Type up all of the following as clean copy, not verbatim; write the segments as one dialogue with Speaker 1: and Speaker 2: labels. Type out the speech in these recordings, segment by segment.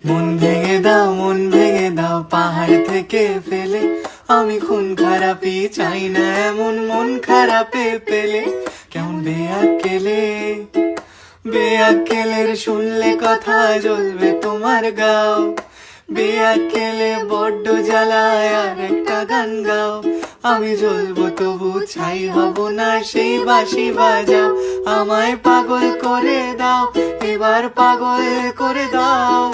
Speaker 1: মন ভেঙে দাও পাহাড় থেকে ফেলে। আমি খুন খারাপি চাই না এমন মন খারাপে পেলে। কেমন বেয়াক্কেলে বেয়াক্কেলের শুনলে কথা জ্বলবে তোমার গাও। বেয়াক্কেলে বড্ড জ্বালায় আর একটা গান গাও। আমি জ্বলবো তবু ছাই হব না সেই বাঁশি বাজাও। আমায় পাগল করে দাও এবার পাগল করে দাও।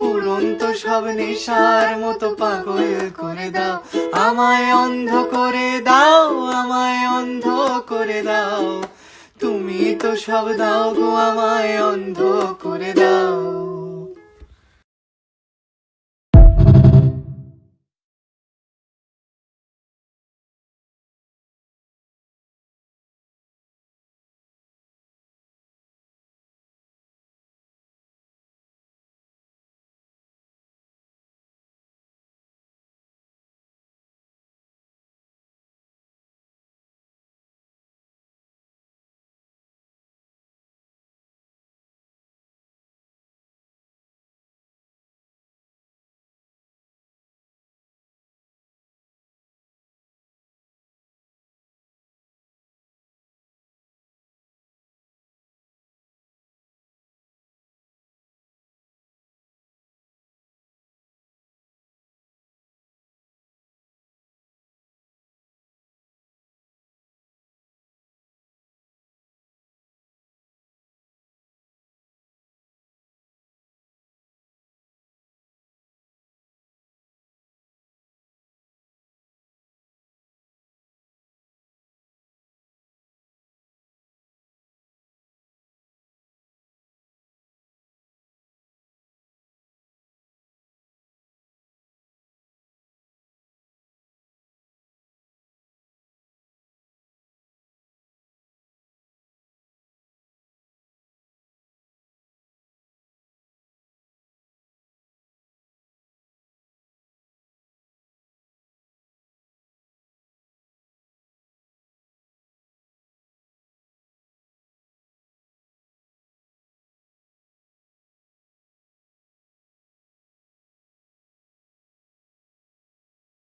Speaker 1: উড়ন্ত সব নেশার মতো পাগল করে দাও। আমায় অন্ধ করে দাও আমায় অন্ধ করে দাও। তুমি তো সব দাও গো আমায় অন্ধ করে দাও।